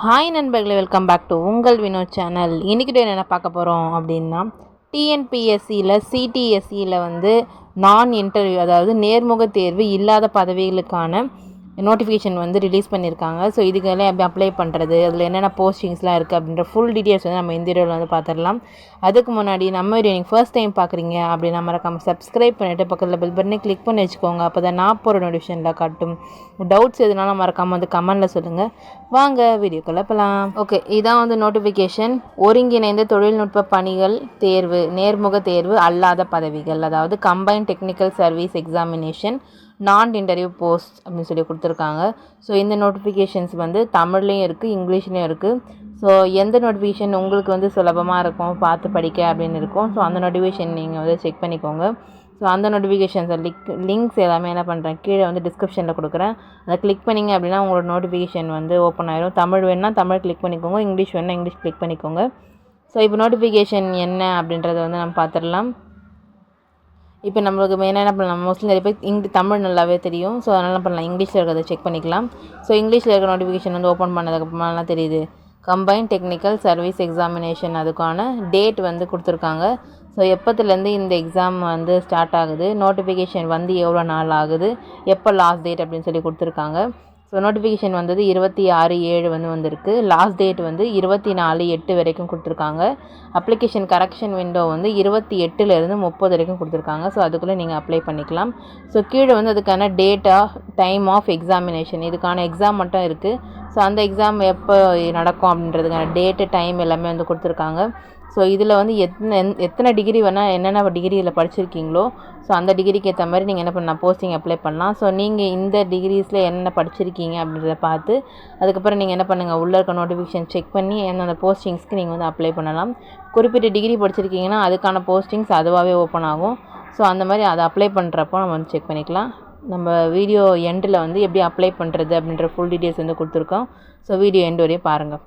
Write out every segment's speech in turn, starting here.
Hi நண்பர்களே, welcome back to உங்கள் Vinod channel. இன்றைக்கி என்ன பார்க்க போகிறோம் அப்படின்னா, டிஎன்பிஎஸ்சியில் சிடிஎஸ்சியில் நான் இன்டர்வியூ, அதாவது நேர்முக தேர்வு இல்லாத பதவிகளுக்கான நோட்டிஃபிகேஷன் ரிலீஸ் பண்ணியிருக்காங்க. ஸோ இதுக்கெல்லாம் எப்படி அப்ளை பண்ணுறது, அதில் என்னென்ன போஸ்டிங்ஸ்லாம் இருக்குது அப்படின்ற ஃபுல் டீட்டெயில்ஸ் நம்ம இந்த வீடியோவில் பார்த்துடலாம். அதுக்கு முன்னாடி நம்ம வீடியோ நீங்கள் ஃபர்ஸ்ட் டைம் பார்க்குறீங்க அப்படின்னா மறக்காமல் சப்ஸ்கிரைப் பண்ணிவிட்டு பக்கத்தில் பெல் பட்டனை கிளிக் பண்ணி வச்சுக்கோங்க. அப்போ தான் நான் போகிற நோட்டிஃபிகேஷனில் காட்டும். டவுட்ஸ் எதுனாலும் மறக்காமல் கமெண்டில் சொல்லுங்கள். வாங்க வீடியோக்குள்ளே போகலாம். ஓகே, இதான் நோட்டிஃபிகேஷன். ஒருங்கிணைந்த தொழில்நுட்ப பணிகள் தேர்வு, நேர்முக தேர்வு அல்லாத பதவிகள், அதாவது கம்பைன்ட் டெக்னிக்கல் சர்வீஸ் எக்ஸாமினேஷன் நான் இன்டர்வியூ போஸ்ட் அப்படின்னு சொல்லி கொடுத்துருக்காங்க. ஸோ இந்த நோட்டிஃபிகேஷன்ஸ் தமிழ்லேயும் இருக்குது, இங்கிலீஷ்லேயும் இருக்குது. ஸோ எந்த நோட்டிஃபிகேஷன் உங்களுக்கு சுலபமாக இருக்கும், பார்த்து படிக்க அப்படின்னு இருக்கும். ஸோ அந்த நோட்டிஃபிகேஷன் நீங்கள் செக் பண்ணிக்கோங்க. ஸோ அந்த நோட்டிஃபிகேஷன்ஸை லிங்க்ஸ் எல்லாமே என்ன பண்ணுறேன், கீழே டிஸ்கிரிப்ஷனில் கொடுக்குறேன். அதை கிளிக் பண்ணிங்க அப்படின்னா உங்களோட நோட்டிஃபிகேஷன் ஓப்பன் ஆயிரும். தமிழ் வேணுன்னா தமிழ் கிளிக் பண்ணிக்கோங்க, இங்கிலீஷ் வேணுன்னா இங்கிலீஷ் கிளிக் பண்ணிக்கோங்க. ஸோ இப்போ நோட்டிஃபிகேஷன் என்ன அப்படின்றத நம்ம பார்த்துடலாம். இப்போ நம்மளுக்கு மெயினாக என்ன பண்ணலாம், மோஸ்ட்லி நிறைய பேர் தமிழ் நல்லாவே தெரியும். ஸோ அதனால் என்ன பண்ணலாம், இங்கிலீஷில் இருக்கிறத செக் பண்ணிக்கலாம். ஸோ இங்கிலீஷில் இருக்கிற நோட்டிஃபிகேஷன் ஓப்பன் பண்ணதுக்கப்புறமாலாம் தெரியுது, கம்பைன்ட் டெக்னிக்கல் சர்வீஸ் எக்ஸாமினேஷன், அதுக்கான டேட் கொடுத்துருக்காங்க. ஸோ எப்போத்துலேருந்து இந்த எக்ஸாம் ஸ்டார்ட் ஆகுது, நோட்டிஃபிகேஷன் எவ்வளோ நாள் ஆகுது, எப்போ லாஸ்ட் டேட் அப்படின்னு சொல்லி கொடுத்துருக்காங்க. ஸோ நோட்டிஃபிகேஷன் 26/7 வந்திருக்கு. லாஸ்ட் டேட் 24/8 வரைக்கும் கொடுத்துருக்காங்க. அப்ளிகேஷன் கரெக்ஷன் விண்டோ 28லேருந்து 30 வரைக்கும் கொடுத்துருக்காங்க. ஸோ அதுக்குள்ளே நீங்கள் அப்ளை பண்ணிக்கலாம். ஸோ கீழே அதுக்கான டேட்டா, டைம் ஆஃப் எக்ஸாமினேஷன், இதுக்கான எக்ஸாம் மட்டும் இருக்குது. ஸோ அந்த எக்ஸாம் எப்போ நடக்கும் அப்படின்றதுக்கான டேட்டு, டைம் எல்லாமே கொடுத்துருக்காங்க. ஸோ இதில் எத்தனை டிகிரி வேணால், என்னென்ன டிகிரியில் படிச்சிருக்கீங்களோ ஸோ அந்த டிகிரிக்கு ஏற்ற மாதிரி நீங்கள் என்ன பண்ணலாம், போஸ்டிங் அப்ளை பண்ணலாம். ஸோ நீங்கள் இந்த டிகிரிஸில் என்னென்ன படிச்சிருக்கீங்க அப்படின்றத பார்த்து அதுக்கப்புறம் நீங்கள் என்ன பண்ணுங்கள், உள்ளே இருக்க நோட்டிஃபிகேஷன் செக் பண்ணி அந்த போஸ்டிங்ஸ்க்கு நீங்கள் அப்ளை பண்ணலாம். குறிப்பிட்ட டிகிரி படிச்சிருக்கீங்கன்னா அதுக்கான போஸ்டிங்ஸ் அதுவாகவே ஓப்பன் ஆகும். ஸோ அந்த மாதிரி அதை அப்ளை பண்ணுறப்போ நம்ம செக் பண்ணிக்கலாம். நம்ம வீடியோ எண்டில் எப்படி அப்ளை பண்ணுறது அப்படின்ற ஃபுல் டீட்டெயில்ஸ் கொடுத்துருக்கோம். ஸோ வீடியோ எண்டு வரையும் பாருங்கள்.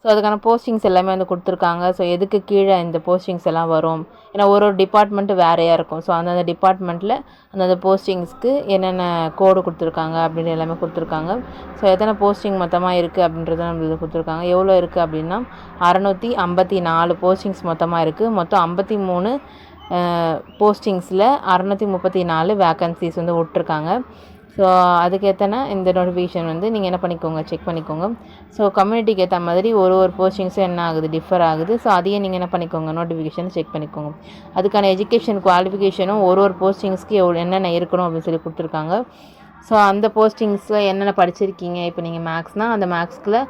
ஸோ அதுக்கான போஸ்டிங்ஸ் எல்லாமே கொடுத்துருக்காங்க. ஸோ எதுக்கு கீழே இந்த போஸ்டிங்ஸ் எல்லாம் வரும், ஏன்னா ஒரு டிபார்ட்மெண்ட்டு வேறையாக இருக்கும். ஸோ அந்தந்த டிபார்ட்மெண்ட்டில் அந்தந்த போஸ்டிங்ஸ்க்கு என்னென்ன கோடு கொடுத்துருக்காங்க அப்படின்னு எல்லாமே கொடுத்துருக்காங்க. ஸோ எத்தனை போஸ்டிங் மொத்தமாக இருக்குது அப்படின்றத நம்மளுக்கு கொடுத்துருக்காங்க. எவ்வளோ இருக்குது அப்படின்னா 654 போஸ்டிங்ஸ் மொத்தமாக இருக்குது. மொத்தம் 53 போஸ்டிங்ஸில் 634 வேக்கன்சிஸ் விட்ருக்காங்க. ஸோ அதுக்கேற்றன இந்த நோட்டிஃபிகேஷன் நீங்கள் என்ன பண்ணிக்கோங்க, செக் பண்ணிக்கோங்க. ஸோ கம்யூனிட்டிக்கு ஏற்ற மாதிரி ஒரு போஸ்டிங்ஸும் என்ன ஆகுது, டிஃபர் ஆகுது. ஸோ அதையே நீங்கள் என்ன பண்ணிக்கோங்க, நோட்டிஃபிகேஷன் செக் பண்ணிக்கோங்க. அதுக்கான எஜுகேஷன் குவாலிஃபிகேஷனும் ஒரு போஸ்டிங்ஸ்க்கு என்னென்ன இருக்கணும் அப்படின்னு சொல்லி கொடுத்துருக்காங்க. ஸோ அந்த போஸ்டிங்ஸில் என்னென்ன படிச்சிருக்கீங்க, இப்போ நீங்கள் மேக்ஸ்னால் அந்த மேக்ஸ்கில்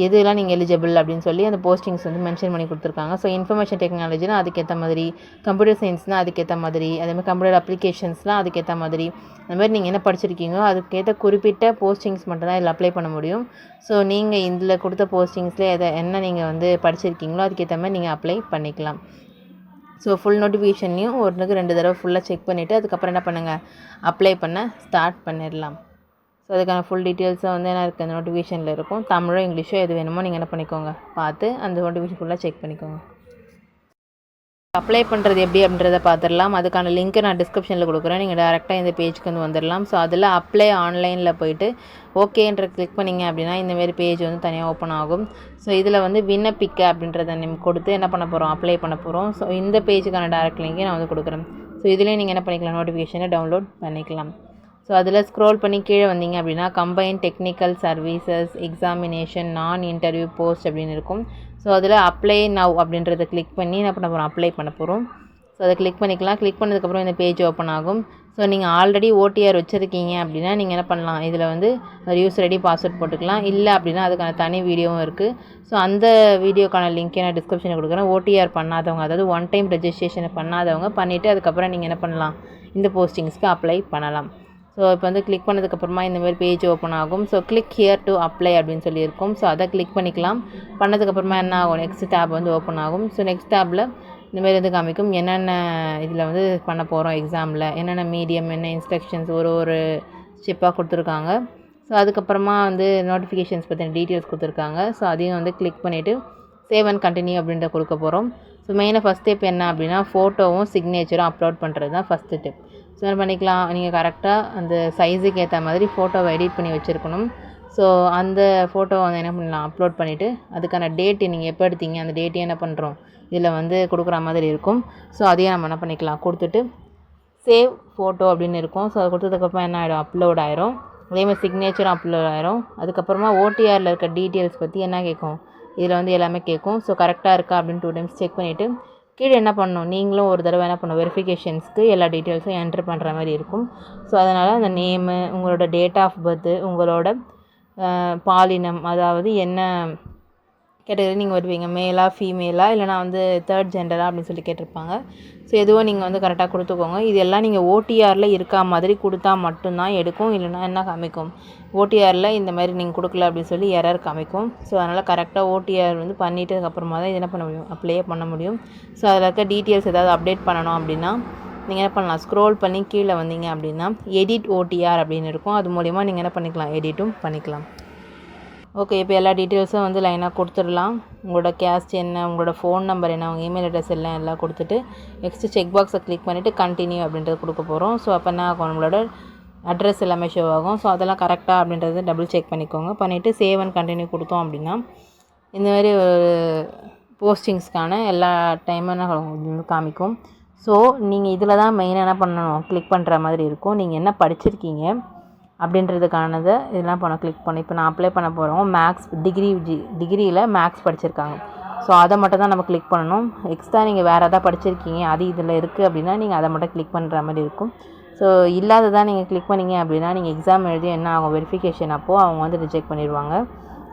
எதுலாம் நீங்கள் எலிஜிபிள் அப்படின்னு சொல்லி அந்த போஸ்டிங்ஸ் மென்ஷன் பண்ணி கொடுத்துருக்காங்க. ஸோ இன்ஃபர்மேஷன் டெக்னாலஜினா அதுக்கேற்ற மாதிரி, கம்ப்யூட்டர் சயின்ஸ்னால் அதுக்கேற்ற மாதிரி, அதேமாதிரி கம்ப்யூட்டர் அப்ளிகேஷன்ஸ்லாம் அதுக்கேற்ற மாதிரி, அந்த மாதிரி நீங்கள் என்ன படிச்சிருக்கீங்களோ அதுக்கேற்ற குறிப்பிட்ட போஸ்டிங்ஸ் மட்டும் தான் இதில் அப்ளை பண்ண முடியும். ஸோ நீங்கள் இதில் கொடுத்த போஸ்டிங்ஸில் என்ன நீங்கள் படிச்சிருக்கீங்களோ அதுக்கேற்ற மாதிரி நீங்கள் அப்ளை பண்ணிக்கலாம். ஸோ ஃபுல் நோட்டிஃபிகேஷன்லையும் 1-2 தடவை ஃபுல்லாக செக் பண்ணிவிட்டு அதுக்கப்புறம் என்ன பண்ணுங்கள், அப்ளை பண்ண ஸ்டார்ட் பண்ணிடலாம். ஸோ அதுக்கான ஃபுல் டீட்டெயில்ஸும் என்ன இருக்குது அந்த நோட்டிஃபிகேஷனில் இருக்கும். தமிழோ இங்கிலீஷோ எது வேணுமோ நீங்கள் என்ன பண்ணிக்கோங்க, பார்த்து அந்த நோட்டிஃபிகேஷன் ஃபுல்லாக செக் பண்ணிக்கோங்க. அப்ளை பண்ணுறது எப்படி அப்படின்றத பார்த்துடலாம். அதுக்கான லிங்க்கை நான் டிஸ்கிரிப்ஷனில் கொடுக்குறேன். நீங்கள் டேரெக்டாக இந்த பேஜுக்கு வந்துடலாம். ஸோ அதில் அப்ளை ஆன்லைனில் போய்ட்டு ஓகேன்ற கிளிக் பண்ணிங்க அப்படின்னா இந்தமாரி பேஜ் தனியாக ஓப்பன் ஆகும். ஸோ இதில் விண்ணப்பிக்க அப்படின்றத நம்ம கொடுத்து என்ன பண்ண போகிறோம், அப்ளை பண்ண போகிறோம். ஸோ இந்த பேஜுக்கான டேரெக்ட் லிங்க்கை நான் கொடுக்குறேன். ஸோ இதிலே நீங்கள் என்ன பண்ணிக்கலாம், நோட்டிஃபிகேஷனை டவுன்லோட் பண்ணிக்கலாம். ஸோ அதில் ஸ்க்ரோல் பண்ணி கீழே வந்தீங்க அப்படின்னா கம்பைன்ட் டெக்னிக்கல் சர்வீசஸ் எக்ஸாமினேஷன் நான் இன்டர்வியூ போஸ்ட் அப்படின்னு இருக்கும். ஸோ அதில் அப்ளை நவ் அப்படின்றத கிளிக் பண்ணி என்ன பண்ண போகிறோம், அப்ளை பண்ண போகிறோம். ஸோ அதை கிளிக் பண்ணிக்கலாம். கிளிக் பண்ணதுக்கப்புறம் இந்த பேஜ் ஓப்பன் ஆகும். ஸோ நீங்கள் ஆல்ரெடி ஓடிஆர் வச்சுருக்கீங்க அப்படின்னா நீங்கள் என்ன பண்ணலாம், இதில் ஒரு யூசர் ஐடி பாஸ்வேர்ட் போட்டுக்கலாம். இல்லை அப்படின்னா அதுக்கான தனி வீடியோவும் இருக்குது. ஸோ அந்த வீடியோக்கான லிங்க்கை நான் டிஸ்கிரிப்ஷனில் கொடுக்குறேன். ஓடிஆர் பண்ணாதவங்க, அதாவது ஒன் டைம் ரெஜிஸ்ட்ரேஷனை பண்ணாதவங்க பண்ணிவிட்டு அதுக்கப்புறம் நீங்கள் என்ன பண்ணலாம், இந்த போஸ்டிங்ஸ்க்கு அப்ளை பண்ணலாம். ஸோ இப்போ கிளிக் பண்ணதுக்கப்புறமா இந்தமாதிரி பேஜ் ஓப்பன் ஆகும். So click here to apply அப்படின்னு சொல்லியிருக்கும். ஸோ அதை கிளிக் பண்ணிக்கலாம். பண்ணதுக்கப்புறமா என்ன ஆகும், நெக்ஸ்ட் டேப் ஓப்பன் ஆகும். ஸோ நெக்ஸ்ட் டேப்பில் இந்தமாரி காமிக்கும் என்னென்ன இதில் பண்ண போகிறோம், எக்ஸாமில் என்னென்ன மீடியம், என்ன இன்ஸ்ட்ரக்ஷன்ஸ் ஒரு ஸ்டெப்பாக கொடுத்துருக்காங்க. ஸோ அதுக்கப்புறமா நோட்டிஃபிகேஷன்ஸ் பற்றின டீட்டெயில்ஸ் கொடுத்துருக்காங்க. ஸோ அதையும் கிளிக் பண்ணிவிட்டு சேவ் அண்ட் கண்டினியூ அப்படின்ற கொடுக்க போகிறோம். ஸோ மெயினாக ஃபஸ்ட் ஸ்டெப் என்ன அப்படின்னா ஃபோட்டோவும் சிக்னேச்சரும் அப்லோட் பண்ணுறது தான் ஃபஸ்ட் ஸ்டெப். ஸோ என்ன பண்ணிக்கலாம், நீங்கள் கரெக்டாக அந்த சைஸுக்கு ஏற்ற மாதிரி ஃபோட்டோவை எடிட் பண்ணி வச்சுருக்கணும். ஸோ அந்த ஃபோட்டோவை வந்து என்ன பண்ணலாம், அப்லோட் பண்ணிவிட்டு அதுக்கான டேட்டு நீங்கள் எப்போ எடுத்தீங்க அந்த டேட்டையும் என்ன பண்ணுறோம் இதில் வந்து கொடுக்குற மாதிரி இருக்கும். ஸோ அதையும் நம்ம என்ன பண்ணிக்கலாம், கொடுத்துட்டு சேவ் ஃபோட்டோ அப்படின்னு இருக்கும். ஸோ அதை கொடுத்ததுக்கப்புறம் என்ன ஆகிடும், அப்லோட் ஆயிரும். அதேமாதிரி சிக்னேச்சரும் அப்லோட் ஆயிரும். அதுக்கப்புறமா ஓடிஆரில் இருக்க டீட்டெயில்ஸ் பற்றி என்ன கேட்கும், இதில் வந்து எல்லாமே கேட்கும். ஸோ கரெக்டாக இருக்கா அப்படின்னு 2 டைம்ஸ் செக் பண்ணிவிட்டு கீழே என்ன பண்ணணும், நீங்களும் ஒரு தடவை என்ன பண்ணணும், வெரிஃபிகேஷன்ஸ்க்கு எல்லா டீட்டெயில்ஸும் என்ட்ரு பண்ணுற மாதிரி இருக்கும். ஸோ அதனால் அந்த நேமு, உங்களோட டேட் ஆஃப் பர்த்து, உங்களோட பாலினம், அதாவது என்ன கேட்டகரி நீங்கள் வருவீங்க, மேலா ஃபீமேலா இல்லைனா வந்து தேர்ட் ஜெண்டரா அப்படின்னு சொல்லி கேட்டிருப்பாங்க. ஸோ எதுவும் நீங்கள் வந்து கரெக்டாக கொடுத்துக்கோங்க. இது எல்லாம் நீங்கள் ஓடிஆரில் இருக்கா மாதிரி கொடுத்தா மட்டும்தான் எடுக்கும், இல்லைனா என்ன காமிக்கும், ஓடிஆரில் இந்த மாதிரி நீங்கள் கொடுக்கல அப்படின்னு சொல்லி எரர் காமிக்கும். ஸோ அதனால் கரெக்டாக ஓடிஆர் வந்து பண்ணிவிட்டு அதுக்கப்புறமா தான் இது என்ன பண்ண முடியும், அப்ளையே பண்ண முடியும். ஸோ அதில் இருக்க டீட்டெயில்ஸ் ஏதாவது அப்டேட் பண்ணணும் அப்படின்னா நீங்கள் என்ன பண்ணலாம், ஸ்க்ரோல் பண்ணி கீழே வந்தீங்க அப்படின்னா எடிட் ஓடிஆர் அப்படின்னு இருக்கும். அது மூலிமா நீங்கள் என்ன பண்ணிக்கலாம், எடிட்டும் பண்ணிக்கலாம். ஓகே, இப்போ எல்லா டீட்டெயில்ஸும் வந்து லைனாக கொடுத்துடலாம். உங்களோட கேஸ்ட் என்ன, உங்களோட ஃபோன் நம்பர் என்ன, உங்கள் இமெயில் அட்ரஸ் எல்லாம் கொடுத்துட்டு நெக்ஸ்ட்டு செக் பாக்ஸை கிளிக் பண்ணிவிட்டு கண்டினியூ அப்படின்றது கொடுக்க போகிறோம். ஸோ அப்போ என்ன ஆகும், உங்களோட அட்ரஸ் எல்லாமே ஷோ ஆகும். ஸோ அதெல்லாம் கரெக்டாக அப்படின்றது டபுள் செக் பண்ணிக்கோங்க. பண்ணிவிட்டு சேவ் அண்ட் கண்டினியூ கொடுத்தோம் அப்படின்னா இந்த மாதிரி ஒரு போஸ்டிங்ஸ்க்கான எல்லா டைமும் என்ன காமிக்கும். ஸோ நீங்கள் இதில் தான் மெயினாக என்ன பண்ணணும், கிளிக் பண்ணுற மாதிரி இருக்கும். நீங்கள் என்ன படிச்சிருக்கீங்க அப்படின்றதுக்கானதை இதெல்லாம் கிளிக் பண்ணி இப்போ நான் அப்ளை பண்ண போகிறோம். மேக்ஸ் டிகிரியில் மேக்ஸ் படிச்சிருக்காங்க. ஸோ அதை மட்டும் தான் நம்ம கிளிக் பண்ணணும். எக்ஸ்ட்ரா நீங்கள் வேறு எதாவது படிச்சிருக்கீங்க அது இதில் இருக்குது அப்படின்னா நீங்கள் அதை மட்டும் கிளிக் பண்ணுற மாதிரி இருக்கும். ஸோ இல்லாததான் நீங்கள் கிளிக் பண்ணிங்க அப்படின்னா நீங்கள் எக்ஸாம் எழுதி என்ன ஆகும், வெரிஃபிகேஷன் அப்போது அவங்க வந்து ரிஜெக்ட் பண்ணிடுவாங்க.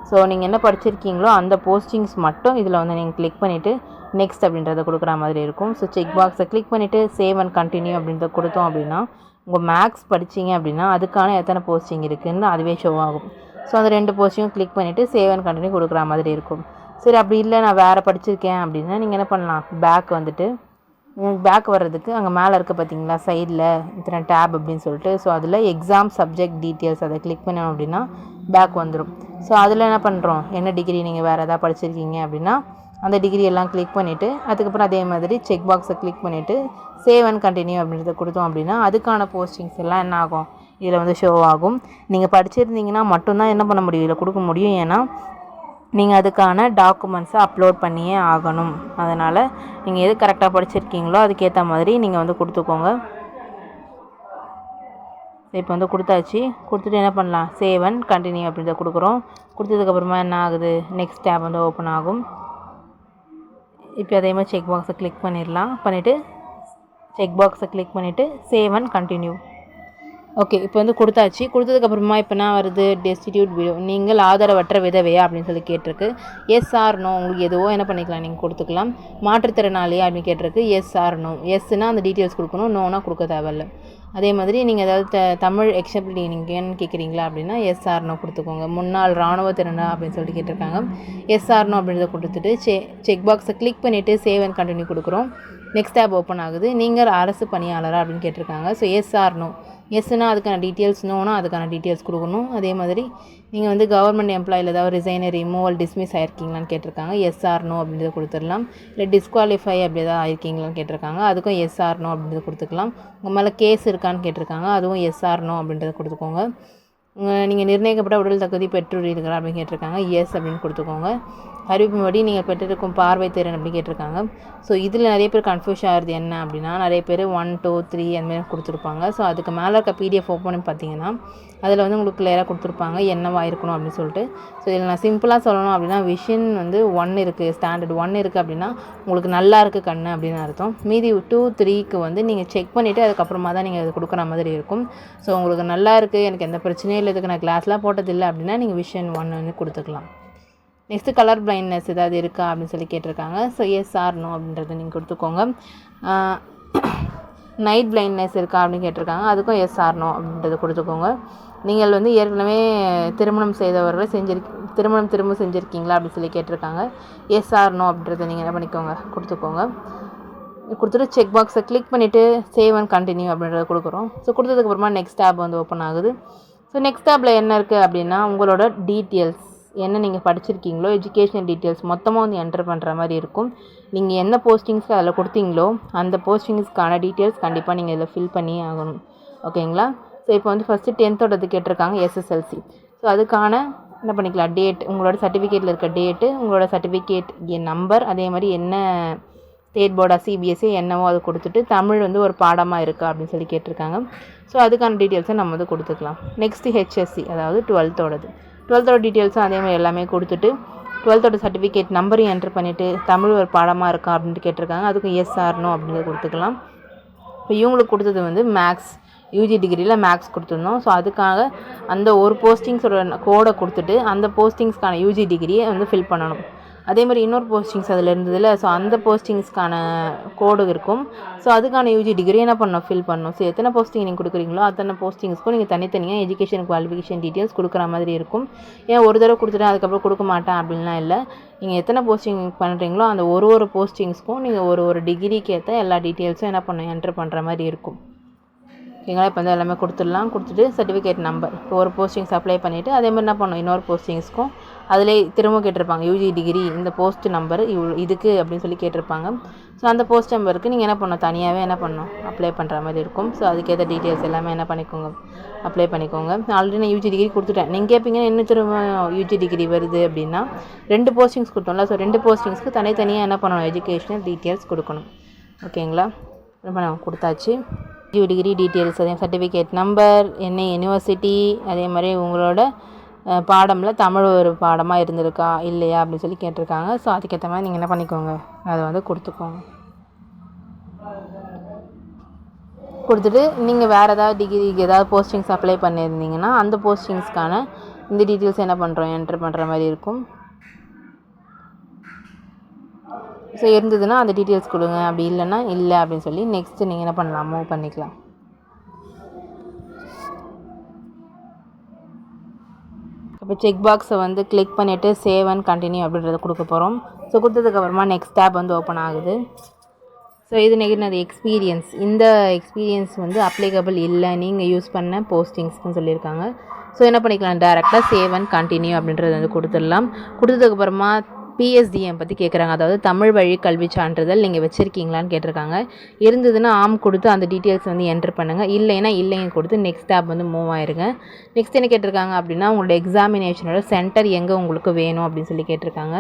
ஸோ நீங்கள் என்ன படிச்சிருக்கீங்களோ அந்த போஸ்டிங்ஸ் மட்டும் இதில் வந்து நீங்கள் கிளிக் பண்ணிவிட்டு நெக்ஸ்ட் அப்படின்றத கொடுக்குற மாதிரி இருக்கும். ஸோ செக் பாக்ஸை கிளிக் பண்ணிவிட்டு சேவ் அண்ட் கண்டினியூ அப்படின்றத கொடுத்தோம் அப்படின்னா உங்கள் மேக்ஸ் படிச்சிங்க அப்படின்னா அதுக்கான எத்தனை போஸ்டிங் இருக்குதுன்னு அதுவே ஷோ ஆகும். ஸோ அந்த 2 போஸ்டிங்கும் கிளிக் பண்ணிவிட்டு சேவ் அண்ட் கண்டினியூ கொடுக்குற மாதிரி இருக்கும். சரி, அப்படி இல்லை நான் வேறு படிச்சிருக்கேன் அப்படின்னா நீங்கள் என்ன பண்ணலாம், பேக் வந்துட்டு பேக் வர்றதுக்கு அங்கே மேலே இருக்க பார்த்தீங்களா சைடில் இத்தனை டேப் அப்படின்னு சொல்லிட்டு, ஸோ அதில் எக்ஸாம் சப்ஜெக்ட் டீட்டெயில்ஸ் அதை கிளிக் பண்ணோம் அப்படின்னா பேக் வந்துடும். ஸோ அதில் என்ன பண்ணுறோம், என்ன டிகிரி நீங்கள் வேறு எதாவது படிச்சிருக்கீங்க அப்படின்னா அந்த டிகிரி எல்லாம் கிளிக் பண்ணிவிட்டு அதுக்கப்புறம் அதே மாதிரி செக் பாக்ஸை கிளிக் பண்ணிவிட்டு சேவ் அண்ட் கண்டினியூ அப்படின்றத கொடுத்தோம் அப்படின்னா அதுக்கான போஸ்டிங்ஸ் எல்லாம் என்ன ஆகும், இதில் வந்து ஷோ ஆகும். நீங்கள் படிச்சிருந்தீங்கன்னா மட்டும்தான் என்ன பண்ண முடியும், இதில் கொடுக்க முடியும். ஏன்னா நீங்கள் அதுக்கான டாக்குமெண்ட்ஸை அப்லோட் பண்ணியே ஆகணும். அதனால் நீங்கள் எது கரெக்டாக படிச்சிருக்கீங்களோ அதுக்கேற்ற மாதிரி நீங்கள் வந்து கொடுத்துக்கோங்க. இப்போ வந்து கொடுத்தாச்சு. கொடுத்துட்டு என்ன பண்ணலாம், சேவ் அண்ட் கண்டினியூ அப்படின்றத கொடுக்குறோம். கொடுத்ததுக்கப்புறமா என்ன ஆகுது, நெக்ஸ்ட் டேப் வந்து ஓப்பன் ஆகும். இப்போ அதே மாதிரி செக் பாக்ஸை கிளிக் பண்ணிடலாம். பண்ணிவிட்டு செக் பாக்ஸை கிளிக் பண்ணிவிட்டு சேவ் அண்ட் கண்டினியூ. ஓகே, இப்போ வந்து கொடுத்தாச்சு. கொடுத்ததுக்கப்புறமா இப்போ என்ன வருது, டெஸ்டிடியூட் விடோ, நீங்கள் ஆதரவற்ற விதவையா அப்படின்னு சொல்லி கேட்டிருக்கு. எஸ் ஆர் நோ, உங்களுக்கு எதுவோ என்ன பண்ணிக்கலாம் நீங்கள் கொடுத்துக்கலாம். மாற்றுத்திறனாளியா அப்படின்னு கேட்டிருக்கு. எஸ் ஆர் நோ, எஸ்னால் அந்த டீட்டெயில்ஸ் கொடுக்கணும், நோனா கொடுக்க தேவையில்ல. அதே மாதிரி நீங்கள் ஏதாவது தமிழ் எக்ஸாம்பிள் நீங்கள் ஏன்னு கேட்குறீங்களா அப்படின்னா எஸ் ஆர் நோ கொடுத்துக்கோங்க. முன்னாள் இராணுவத்தினரா அப்படின்னு சொல்லிட்டு கேட்டிருக்காங்க. எஸ் ஆர் நோ அப்படின்றத கொடுத்துட்டு செக் பாக்ஸை கிளிக் பண்ணிவிட்டு சேவ் அண்ட் கண்டினியூ கொடுக்குறோம். நெக்ஸ்ட் டேப் ஓப்பன் ஆகுது. நீங்கள் அரசு பணியாளரா அப்படின்னு கேட்டிருக்காங்க. ஸோ எஸ் ஆர் நோ, எஸ்னால் அதுக்கான டீட்டெயில்ஸ், நோனா அதுக்கான டீட்டெயில்ஸ் கொடுக்கணும். அதே மாதிரி நீங்கள் வந்து கவர்மெண்ட் எம்ப்ளாயில் ஏதாவது ரிசைனர், ரிமூவல், டிஸ்மிஸ் ஆகிருக்கீங்களான்னு கேட்டிருக்காங்க. எஸ் ஆர் நோ அப்படின்றத கொடுத்துடலாம். இல்லை டிஸ்குவாலிஃபை அப்படி ஏதாவது ஆகிருக்கீங்களான்னு கேட்டிருக்காங்க. அதுக்கும் எஸ் ஆர் நோ அப்படின்றத கொடுத்துக்கலாம். உங்கள் மேலே கேஸ் இருக்கான்னு கேட்டிருக்காங்க. அதுவும் எஸ் ஆர் நோ அப்படின்றத கொடுத்துக்கோங்க. நீங்கள் நிர்ணயிக்கப்பட்ட உடல் தகுதி பெற்றுள்ளீர்களா அப்படின்னு கேட்டிருக்காங்க. எஸ் அப்படின்னு கொடுத்துக்கோங்க. அறிவிப்புபடி நீங்கள் பெற்றிருக்கும் பார்வை திறன் அப்படின்னு கேட்டிருக்காங்க. ஸோ இதில் நிறைய பேர் கன்ஃபியூஸ் ஆகிறது என்ன அப்படின்னா நிறைய பேர் 1, 2, 3 அந்தமாதிரி கொடுத்துருப்பாங்க. ஸோ அதுக்கு மேலே இருக்க பிடிஎஃப் ஓப்பன் பண்ணி பார்த்தீங்கன்னா அதில் வந்து உங்களுக்கு கிளியராக கொடுத்துருப்பாங்க என்னவா இருக்கணும் அப்படின்னு சொல்லிட்டு. ஸோ இதில் நான் சிம்பிளாக சொல்லணும் அப்படின்னா விஷன் வந்து 1 இருக்குது, ஸ்டாண்டர்ட் 1 இருக்குது அப்படின்னா உங்களுக்கு நல்லா இருக்குது கண்ணு அப்படின்னு அர்த்தம். மீதி 2, 3க்கு வந்து நீங்கள் செக் பண்ணிவிட்டு அதுக்கப்புறமா தான் நீங்கள் அது கொடுக்குற மாதிரி இருக்கும். ஸோ உங்களுக்கு நல்லா இருக்குது, எனக்கு எந்த பிரச்சனையும் இல்லை, இதுக்கு நான் கிளாஸ்லாம் போட்டதில்லை அப்படின்னா நீங்கள் விஷன் 1 வந்து கொடுத்துக்கலாம். நெக்ஸ்ட்டு கலர் பிளைண்ட்னஸ் ஏதாவது இருக்கா அப்படின்னு சொல்லி கேட்டிருக்காங்க. ஸோ எஸ் ஆர் நோ அப்படின்றத நீங்கள் கொடுத்துக்கோங்க. நைட் பிளைண்ட்னஸ் இருக்கா அப்படின்னு கேட்டிருக்காங்க. அதுக்கும் எஸ் ஆர் நோ அப்படின்றத கொடுத்துக்கோங்க. நீங்கள் வந்து ஏற்கனவே திருமணம் செய்தவர்கள் திருமணம் திரும்ப செஞ்சுருக்கீங்களா அப்படின்னு சொல்லி கேட்டிருக்காங்க. எஸ் ஆர் நோ அப்படின்றத நீங்கள் என்ன பண்ணிக்கோங்க, கொடுத்துக்கோங்க. கொடுத்துட்டு செக் பாக்ஸை கிளிக் பண்ணிவிட்டு சேவ் அண்ட் கண்டினியூ அப்படின்றத கொடுக்குறோம். ஸோ கொடுத்ததுக்கப்புறமா நெக்ஸ்ட் டேப் வந்து ஓப்பன் ஆகுது. ஸோ நெக்ஸ்ட் டேப்பில் என்ன இருக்குது அப்படின்னா உங்களோட டீட்டெயில்ஸ் என்ன நீங்கள் படிச்சிருக்கீங்களோ எஜுகேஷனல் டீட்டெயில்ஸ் மொத்தமாக வந்து என்டர் பண்ணுற மாதிரி இருக்கும். நீங்கள் என்ன போஸ்டிங்ஸ்க்கு அதில் கொடுத்தீங்களோ அந்த போஸ்டிங்ஸ்க்கான டீட்டெயில்ஸ் கண்டிப்பாக நீங்கள் இதில் ஃபில் பண்ணி ஆகணும். ஓகேங்களா? ஸோ இப்போ வந்து ஃபஸ்ட்டு 10th கேட்டிருக்காங்க. எஸ்எஸ்எல்சி ஸோ அதுக்கான என்ன பண்ணிக்கலாம், டேட், உங்களோட சர்டிஃபிகேட்டில் இருக்க டேட்டு, உங்களோட சர்டிஃபிகேட் நம்பர், அதே மாதிரி என்ன ஸ்டேட் போர்டா சிபிஎஸ்சி என்னவோ அது கொடுத்துட்டு தமிழ் வந்து ஒரு பாடமாக இருக்கா அப்படின்னு சொல்லி கேட்டிருக்காங்க. ஸோ அதுக்கான டீட்டெயில்ஸை நம்ம வந்து கொடுத்துக்கலாம். நெக்ஸ்ட்டு ஹெச்எஸ்சி, அதாவது 12th டீட்டெயில்ஸும் அதே மாதிரி எல்லாமே கொடுத்துட்டு 12th சர்டிஃபிகேட் நம்பரையும் என்ட்ரு பண்ணிவிட்டு தமிழ் ஒரு பாடமாக இருக்கா அப்படின்ட்டு கேட்டிருக்காங்க. அதுக்கு எஸ் ஆர் நோ அப்படிங்கிறது கொடுத்துக்கலாம். இப்போ இவங்களுக்கு கொடுத்தது வந்து மேக்ஸ், யூஜி டிகிரியில் மேக்ஸ் கொடுத்துருந்தோம். ஸோ அதுக்காக அந்த ஒரு போஸ்டிங்ஸோட கோடை கொடுத்துட்டு அந்த போஸ்டிங்ஸ்க்கான யூஜி டிகிரியை வந்து ஃபில் பண்ணணும். அதே மாதிரி இன்னொரு போஸ்டிங்ஸ் அதில் இருந்ததில்ல, ஸோ அந்த போஸ்டிங்ஸ்க்கான கோடு இருக்கும். ஸோ அதுக்கான யூஜி டிகிரி என்ன பண்ணணும், ஃபில் பண்ணணும். ஸோ எத்தனை போஸ்டிங் நீங்கள் கொடுக்குறீங்களோ அத்தனை போஸ்டிங்ஸ்க்கும் நீங்கள் தனித்தனியாக எஜுகேஷன் குவாலிஃபிகேஷன் டீட்டெயில்ஸ் கொடுக்குற மாதிரி இருக்கும். ஏன் ஒரு தடவை கொடுத்துட்டு அதுக்கப்புறம் கொடுக்க மாட்டேன் அப்படின்லாம் இல்லை. நீங்கள் எத்தனை போஸ்டிங் பண்ணுறீங்களோ அந்த ஒரு போஸ்டிங்ஸ்க்கும் நீங்கள் ஒரு டிகிரிக்கு ஏற்ற எல்லா டீட்டெயில்ஸும் என்ன பண்ணணும், என்ட்ரு பண்ணுற மாதிரி இருக்கும். ஓகேங்களா? இப்போ வந்து எல்லாமே கொடுத்துடலாம். கொடுத்துட்டு சர்டிஃபிகேட் நம்பர், இப்போ ஒரு போஸ்டிங்ஸ் அப்ளை பண்ணிவிட்டு அதே மாதிரி என்ன பண்ணணும், இன்னொரு போஸ்டிங்ஸ்க்கும் அதிலே திரும்ப கேட்டிருப்பாங்க யூஜி டிகிரி இந்த போஸ்ட் நம்பர் இதுக்கு அப்படின்னு சொல்லி கேட்டிருப்பாங்க. ஸோ அந்த போஸ்ட் நம்பருக்கு நீங்கள் என்ன பண்ணணும், தனியாகவே என்ன பண்ணணும், அப்ளை பண்ணுற மாதிரி இருக்கும். ஸோ அதுக்கேற்ற டீட்டெயில்ஸ் எல்லாமே என்ன பண்ணிக்கோங்க, அப்ளை பண்ணிக்கோங்க. ஆல்ரெடி நான் யூஜி டிகிரி கொடுத்துட்டேன். நீங்கள் கேட்பீங்க என்ன திரும்ப யூஜி டிகிரி வருது அப்படின்னா, 2 போஸ்டிங்ஸ் கொடுத்தோம்ல. ஸோ 2 போஸ்டிங்ஸ்க்கு தனித்தனியாக என்ன பண்ணணும், எஜுகேஷனல் டீட்டெயில்ஸ் கொடுக்கணும். ஓகேங்களா? கொடுத்தாச்சு. யூஜி டிகிரி டீட்டெயில்ஸ், அதே சர்டிஃபிகேட் நம்பர், என்ன யூனிவர்சிட்டி, அதே மாதிரி உங்களோட பாடமில் தமிழ் ஒரு பாடமாக இருந்திருக்கா இல்லையா அப்படின்னு சொல்லி கேட்டிருக்காங்க. ஸோ அதுக்கேற்ற மாதிரி நீங்கள் என்ன பண்ணிக்கோங்க, அதை வந்து கொடுத்துக்கோங்க. கொடுத்துட்டு நீங்கள் வேறு ஏதாவது டிகிரிக்கு ஏதாவது போஸ்டிங்ஸ் அப்ளை பண்ணியிருந்தீங்கன்னா அந்த போஸ்டிங்ஸ்க்கான இந்த டீட்டெயில்ஸ் என்ன பண்ணுறோம், என்ட்ரு பண்ணுற மாதிரி இருக்கும். ஸோ இருந்ததுன்னா அந்த டீட்டெயில்ஸ் கொடுங்க, அப்படி இல்லைன்னா இல்லை அப்படின்னு சொல்லி நெக்ஸ்ட்டு நீங்கள் என்ன பண்ணலாம், மூவ் பண்ணிக்கலாம். இப்போ செக் பாக்ஸை வந்து கிளிக் பண்ணிவிட்டு சேவ் அண்ட் கண்டினியூ அப்படின்றத கொடுக்க போகிறோம். ஸோ கொடுத்ததுக்கப்புறமா நெக்ஸ்ட் டேப் வந்து ஓப்பன் ஆகுது. ஸோ இது நெகினது எக்ஸ்பீரியன்ஸ், இந்த எக்ஸ்பீரியன்ஸ் வந்து அப்ளிகபிள் இல்லை நீங்கள் யூஸ் பண்ண போஸ்டிங்ஸ்க்குன்னு சொல்லியிருக்காங்க. ஸோ என்ன பண்ணிக்கலாம், டேரெக்டாக சேவ் அண்ட் கண்டினியூ அப்படின்றது வந்து கொடுத்துடலாம். கொடுத்ததுக்கப்புறமா பிஎஸ்டிஎம் பற்றி கேட்குறாங்க, அதாவது தமிழ் வழி கல்வி சான்றிதழ் நீங்கள் வச்சுருக்கீங்களான்னு கேட்டிருக்காங்க. இருந்ததுன்னா ஆம் கொடுத்து அந்த டீட்டெயில்ஸ் வந்து என்ட்ரு பண்ணுங்கள், இல்லைன்னா இல்லைன்னு கொடுத்து நெக்ஸ்ட் டேப் வந்து மூவ் ஆயிருங்க. நெக்ஸ்ட் என்ன கேட்டிருக்காங்க அப்படின்னா, உங்களோட எக்ஸாமினேஷனோட சென்டர் எங்கே உங்களுக்கு வேணும் அப்படின்னு சொல்லி கேட்டிருக்காங்க.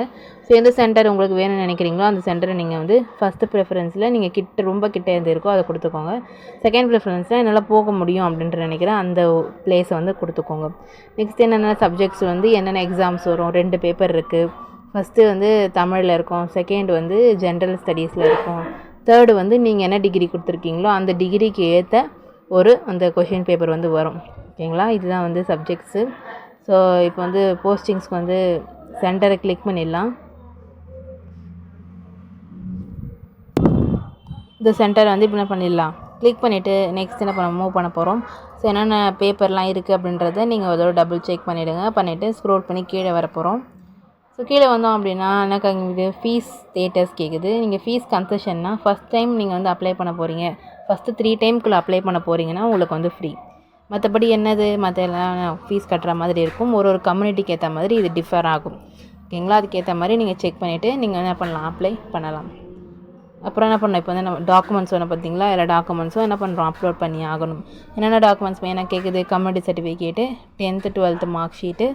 ஸோ எந்த சென்டர் உங்களுக்கு வேணும்னு நினைக்கிறீங்களோ அந்த சென்டரை நீங்கள் வந்து ஃபஸ்ட்டு ப்ரிஃபரன்ஸில் நீங்கள் ரொம்ப கிட்டே இருந்து இருக்கோ அதை கொடுத்துக்கோங்க. செகண்ட் ப்ரிஃபரன்ஸில் என்னால் போக முடியும் அப்படின்ட்டு நினைக்கிறேன் அந்த பிளேஸை வந்து கொடுத்துக்கோங்க. நெக்ஸ்ட் என்னென்ன சப்ஜெக்ட்ஸ் வந்து என்னென்ன எக்ஸாம்ஸ் வரும், 2 பேப்பர் இருக்குது. ஃபஸ்ட்டு வந்து தமிழில் இருக்கும், செகண்ட் வந்து ஜென்ரல் ஸ்டடீஸில் இருக்கும், தேர்டு வந்து நீங்கள் என்ன டிகிரி கொடுத்துருக்கீங்களோ அந்த டிகிரிக்கு ஏற்ற அந்த கொஷின் பேப்பர் வந்து வரும். ஓகேங்களா? இதுதான் வந்து சப்ஜெக்ட்ஸு. ஸோ இப்போ வந்து போஸ்டிங்ஸ்க்கு வந்து சென்டரை கிளிக் பண்ணிடலாம். இந்த சென்டரை வந்து இப்போ என்ன பண்ணிடலாம், கிளிக் பண்ணிவிட்டு நெக்ஸ்ட் என்ன மூவ் பண்ண போகிறோம். ஸோ என்னென்ன பேப்பர்லாம் இருக்குது அப்படின்றத நீங்கள் அதோட டபுள் செக் பண்ணிவிடுங்க. பண்ணிவிட்டு ஸ்க்ரோல் பண்ணி கீழே வர போகிறோம். ஸோ கீழே வந்தோம் அப்படின்னா எனக்கு இது ஃபீஸ் ஸ்டேட்டஸ் கேட்குது. நீங்கள் ஃபீஸ் கன்செஷன்னா ஃபஸ்ட் டைம் நீங்கள் வந்து அப்ளை பண்ண போகிறீங்க, ஃபஸ்ட்டு 3 டைம்குள்ளே அப்ளை பண்ண போகிறீங்கன்னா உங்களுக்கு வந்து ஃப்ரீ. மற்றபடி என்னது மற்ற எல்லாம் ஃபீஸ் கட்டுற மாதிரி இருக்கும். ஒரு கம்யூனிட்டிக்கு ஏற்ற மாதிரி இது டிஃபர் ஆகும். ஓகேங்களா? அதுக்கேற்ற மாதிரி நீங்கள் செக் பண்ணிவிட்டு நீங்கள் என்ன பண்ணலாம், அப்ளை பண்ணலாம். அப்புறம் என்ன பண்ணணும், இப்போ வந்து நம்ம டாக்குமெண்ட்ஸ் ஒன்று பார்த்தீங்களா, எல்லா டாக்குமெண்ட்ஸும் என்ன பண்ணுறோம், அப்லோட் பண்ணி ஆகணும். என்னென்ன டாக்குமெண்ட்ஸ் மெயினாக கேட்குது, community certificate, 10th 12th mark sheet.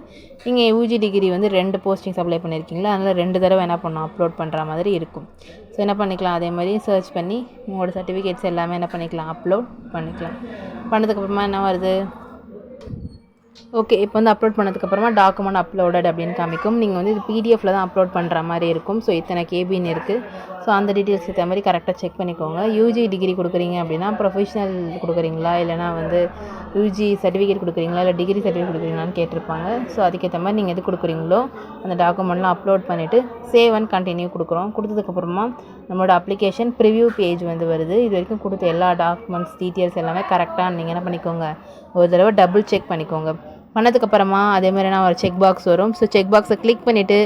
நீங்கள் யூஜி டிகிரி வந்து 2 போஸ்டிங்ஸ் அப்ளை பண்ணியிருக்கீங்களா, அதனால் 2 தடவை என்ன பண்ணணும், அப்லோட் பண்ணுற மாதிரி இருக்கும். ஸோ என்ன பண்ணிக்கலாம், அதே மாதிரி சர்ச் பண்ணி உங்களோட சர்டிஃபிகேட்ஸ் எல்லாமே என்ன பண்ணிக்கலாம், அப்லோட் பண்ணிக்கலாம். பண்ணதுக்கப்புறமா என்ன வருது, ஓகே இப்போ வந்து அப்லோட் பண்ணதுக்கப்புறமா டாக்குமெண்ட் அப்லோடட் அப்படின்னு காமிக்கும். நீங்கள் வந்து இது பிடிஎஃப்பில் தான் அப்லோட் பண்ணுற மாதிரி இருக்கும். ஸோ இத்தனை கேபின்னு இருக்குது. ஸோ அந்த டீட்டெயில்ஸ் ஏற்ற மாதிரி கரெக்டாக செக் பண்ணிக்கோங்க. யூஜி டிகிரி கொடுக்குறீங்க அப்படின்னா ப்ரொஃபஷனல் கொடுக்குறீங்களா இல்லைனா வந்து யூஜி சர்டிஃபிகேட் கொடுக்குறீங்களா இல்லை டிகிரி சர்டிஃபிகேட் கொடுக்குறீங்களான்னு கேட்டிருப்பாங்க. ஸோ அதுக்கேற்ற மாதிரி நீங்கள் எது கொடுக்குறீங்களோ அந்த டாக்குமெண்ட்லாம் அப்லோட் பண்ணிவிட்டு சேவ் அண்ட் கண்டினியூ கொடுக்குறோம். கொடுத்ததுக்கப்புறமா நம்மளோட அப்ளிகேஷன் ப்ரிவ்யூ பேஜ் வந்து வருது. இது வரைக்கும் கொடுத்த எல்லா டாக்குமெண்ட்ஸ் டீட்டெயில்ஸ் எல்லாமே கரெக்டாக நீங்கள் என்ன பண்ணிக்கோங்க, ஒரு தடவை டபுள் செக் பண்ணிக்கோங்க. பண்ணதுக்கப்புறமா அதேமாதிரி ஒரு செக் பாக்ஸ் வரும். ஸோ செக் பாக்ஸை கிளிக் பண்ணிவிட்டு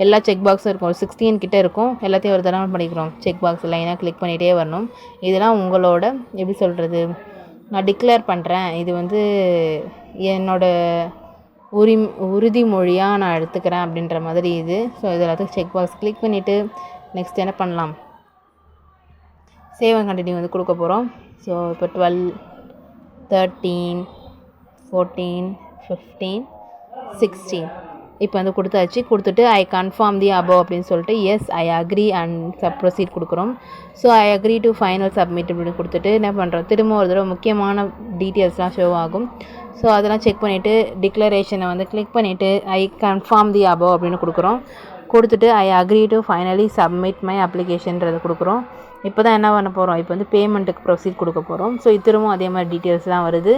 எல்லா செக் பாக்ஸும் இருக்கும், ஒரு 16 கிட்டே இருக்கும். எல்லாத்தையும் ஒரு தடவை பண்ணிக்கிறோம், செக் பாக்ஸ் லைனாக கிளிக் பண்ணிகிட்டே வரணும். இதெல்லாம் உங்களோட எப்படி சொல்கிறது, நான் டிக்ளேர் பண்ணுறேன், இது வந்து என்னோடய உறுதிமொழியாக நான் எடுத்துக்கிறேன் அப்படின்ற மாதிரி இது. ஸோ இது எல்லாத்தையும் செக் பாக்ஸ் கிளிக் பண்ணிவிட்டு நெக்ஸ்ட் என்ன பண்ணலாம், சேவ் அண்ட் கண்டினியூ வந்து கொடுக்க போகிறோம். ஸோ இப்போ 12, 13, 14, 15, 16. இப்போ வந்து கொடுத்தாச்சு. கொடுத்துட்டு ஐ கன்ஃபார்ம் தி அபவ் அப்படின்னு சொல்லிட்டு yes I agree and proceed கொடுக்குறோம். So I agree to final submit அப்படின்னு கொடுத்துட்டு என்ன பண்ணுறோம், திரும்ப ஒரு தடவை முக்கியமான டீட்டெயில்ஸ்லாம் ஷோ ஆகும். ஸோ அதெல்லாம் செக் பண்ணிவிட்டு டிக்ளரேஷனை வந்து கிளிக் பண்ணிவிட்டு ஐ கன்ஃபார்ம் தி அபவ் அப்படின்னு கொடுக்குறோம். கொடுத்துட்டு I agree to finally submit my அப்ளிகேஷன்றது கொடுக்குறோம். இப்போ தான் என்ன பண்ண போகிறோம், இப்போ வந்து பேமெண்ட்டுக்கு ப்ரொசீட் கொடுக்க போகிறோம். ஸோ திரும்பவும் அதே மாதிரி டீட்டெயில்ஸ்லாம் வருது.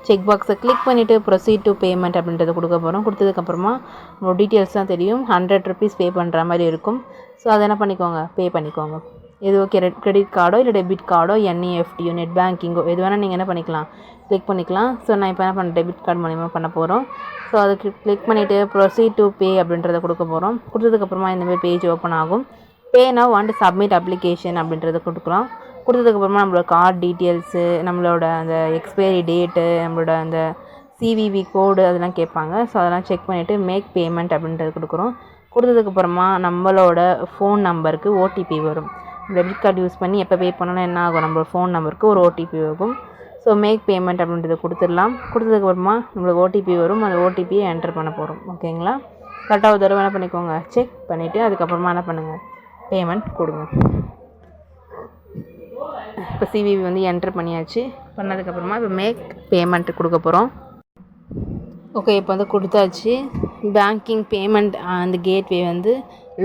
செக் பாக்ஸை கிளிக் பண்ணிவிட்டு ப்ரொசீட் டு பேமெண்ட் அப்படின்றத கொடுக்க போகிறோம். கொடுத்ததுக்கப்புறமா உங்களோட டீட்டெயில்ஸ்லாம் தெரியும். 100 rupees பே பண்ணுற மாதிரி இருக்கும். ஸோ அதை என்ன பண்ணிக்கோங்க, பே பண்ணிக்கோங்க. இது ஓகே, கிரெடிட் கார்டோ இல்லை டெபிட் கார்டோ NEFTயோ நெட் பேங்கிங்கோ எது வேணால் நீங்கள் என்ன பண்ணிக்கலாம், கிளிக் பண்ணிக்கலாம். ஸோ நான் இப்போ என்ன பண்ண டெபிட் கார்டு மூலிமா பண்ண போகிறோம். ஸோ அதுக்கு கிளிக் பண்ணிவிட்டு ப்ரொசீட் டு பே அப்படின்றத கொடுக்க போகிறோம். கொடுத்ததுக்கப்புறமா இந்தமாதிரி பேஜ் ஓப்பன் ஆகும். பே நவ் அண்ட் சப்மிட் அப்ளிகேஷன் அப்படின்றத கொடுக்கலாம். கொடுத்ததுக்கப்புறமா நம்மளோட கார்டு டீட்டெயில்ஸு, நம்மளோட அந்த எக்ஸ்பைரி டேட்டு, நம்மளோட அந்த CVV கோடு அதெல்லாம் கேட்பாங்க. ஸோ அதெல்லாம் செக் பண்ணிவிட்டு மேக் பேமெண்ட் அப்படின்றது கொடுக்குறோம். கொடுத்ததுக்கப்புறமா நம்மளோட ஃபோன் நம்பருக்கு OTP வரும். டெபிட் கார்டு யூஸ் பண்ணி எப்போ பே பண்ணாலும் என்ன ஆகும், நம்மளோட ஃபோன் நம்பருக்கு ஒரு OTP வரும். ஸோ மேக் பேமெண்ட் அப்படின்றத கொடுத்துடலாம். கொடுத்ததுக்கப்புறமா நம்மளுக்கு OTP வரும். அந்த OTPயை என்டர் பண்ண போகிறோம். ஓகேங்களா, கரெக்டாக ஒரு தடவை என்ன பண்ணிக்கோங்க, செக் பண்ணிவிட்டு அதுக்கப்புறமா என்ன பண்ணுங்கள், பேமெண்ட் கொடுங்க. இப்போ CVV வந்து என்டர் பண்ணியாச்சு. பண்ணதுக்கப்புறமா இப்போ மேக் பேமெண்ட் கொடுக்க போகிறோம். ஓகே, இப்போ வந்து கொடுத்தாச்சு. பேங்கிங் பேமெண்ட் அந்த கேட்வே வந்து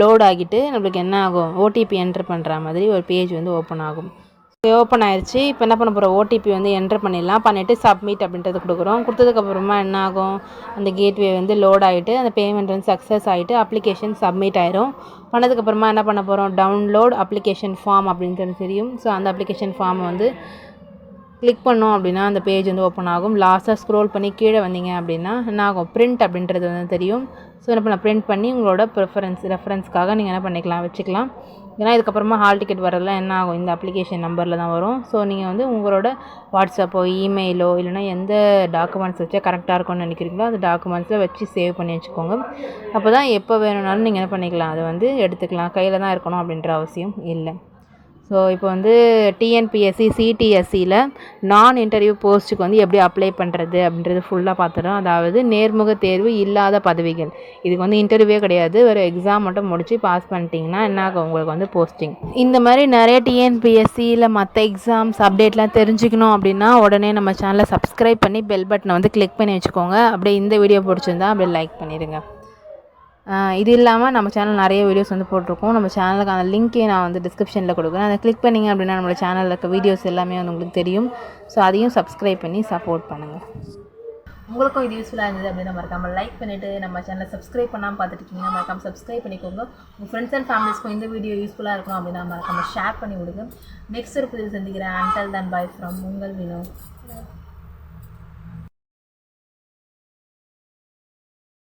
லோட் ஆகிட்டு நம்மளுக்கு என்ன ஆகும், OTP என்டர் பண்ணுற மாதிரி ஒரு பேஜ் வந்து ஓப்பன் ஆகும். ஓப்பன் ஆயிடுச்சு. இப்போ என்ன பண்ண போகிறோம், OTP வந்து என்டர் பண்ணிடலாம். பண்ணிவிட்டு சப்மிட் அப்படின்றது கொடுக்குறோம். கொடுத்ததுக்கப்புறமா என்ன ஆகும், அந்த கேட்வே வந்து லோட் ஆகிட்டு அந்த பேமெண்ட் வந்து சக்ஸஸ் ஆகிட்டு அப்ளிகேஷன் சப்மிட் ஆயிரும். பண்ணதுக்கப்புறமா என்ன பண்ண போகிறோம், டவுன்லோட் அப்ளிகேஷன் ஃபார்ம் அப்படின்றது தெரியும். ஸோ அந்த அப்ளிகேஷன் ஃபார்மை வந்து கிளிக் பண்ணோம் அப்படின்னா அந்த பேஜ் வந்து ஓப்பன் ஆகும். லாஸ்ட்டாக ஸ்க்ரோல் பண்ணி கீழே வந்தீங்க அப்படின்னா என்ன ஆகும், பிரிண்ட் அப்படின்றது வந்து தெரியும். ஸோ என்ன பண்ண, பிரிண்ட் பண்ணி உங்களோட ரெஃபரன்ஸ்க்காக நீங்கள் என்ன பண்ணிக்கலாம், வச்சுக்கலாம். ஏன்னா இதுக்கப்புறமா ஹால் டிக்கெட் வரலாம் என்ன ஆகும், இந்த அப்ளிகேஷன் நம்பரில் தான் வரும். ஸோ நீங்கள் வந்து உங்களோட வாட்ஸ்அப்போ இமெயிலோ இல்லைனா எந்த டாக்குமெண்ட்ஸ் வச்சா கரெக்டாக இருக்கும்னு நினைக்கிறீங்களோ அந்த டாக்குமெண்ட்ஸில் வச்சு சேவ் பண்ணி வச்சுக்கோங்க. அப்போ தான் எப்போ வேணும்னாலும் நீங்கள் என்ன பண்ணிக்கலாம், அதை வந்து எடுத்துக்கலாம். கையில் தான் இருக்கணும் அப்படின்ற அவசியம் இல்லை. ஸோ இப்போ வந்து TNPSC CTSCயில் நான் இன்டர்வியூ போஸ்ட்டுக்கு வந்து எப்படி அப்ளை பண்ணுறது அப்படின்றது ஃபுல்லாக பார்த்துறோம். அதாவது நேர்முக தேர்வு இல்லாத பதவிகள். இதுக்கு வந்து இன்டர்வியூவே கிடையாது, ஒரு எக்ஸாம் மட்டும் முடித்து பாஸ் பண்ணிட்டீங்கன்னா என்ன ஆகும், உங்களுக்கு வந்து போஸ்டிங். இந்த மாதிரி நிறைய TNPSCயில் மற்ற எக்ஸாம்ஸ் அப்டேட்லாம் தெரிஞ்சுக்கணும் அப்படின்னா உடனே நம்ம சேனலை சப்ஸ்கிரைப் பண்ணி பெல் பட்டனை வந்து கிளிக் பண்ணி வச்சுக்கோங்க. அப்படியே இந்த வீடியோ பிடிச்சிருந்தா அப்படியே லைக் பண்ணிடுங்க. இது இல்லாமல் நம்ம சேனல் நிறைய வீடியோஸ் வந்து போட்டிருக்கோம். நம்ம சேனலுக்கான லிங்க்கே நான் வந்து டிஸ்கிரிப்ஷனில் கொடுக்குறேன். அதை கிளிக் பண்ணிங்க அப்படின்னா நம்மளோட சேனலில் இருக்க வீடியோஸ் எல்லாமே வந்து உங்களுக்கு தெரியும். ஸோ அதையும் சப்ஸ்கிரைப் பண்ணி சப்போர்ட் பண்ணுங்கள். உங்களுக்கும் இது யூஸ்ஃபுல்லாக இருந்தது அப்படின்னா மறக்காமல் லைக் பண்ணிவிட்டு நம்ம சேனலை சப்ஸ்கிரைப் பண்ணாமல் பார்த்துட்டு மறக்காமல் சப்ஸ்கிரைப் பண்ணிக்கோங்க. உங்கள் ஃப்ரெண்ட்ஸ் அண்ட் ஃபேமிலிஸ்க்கும் இந்த வீடியோ யூஸ்ஃபுல்லாக இருக்கும் அப்படின்னா மறக்காமல் ஷேர் பண்ணி விடுங்க. நெக்ஸ்ட் ஒரு புதிய சந்திக்கிறேன். அன்டில் தென் பை ஃப்ரம் உங்கள் வினோ.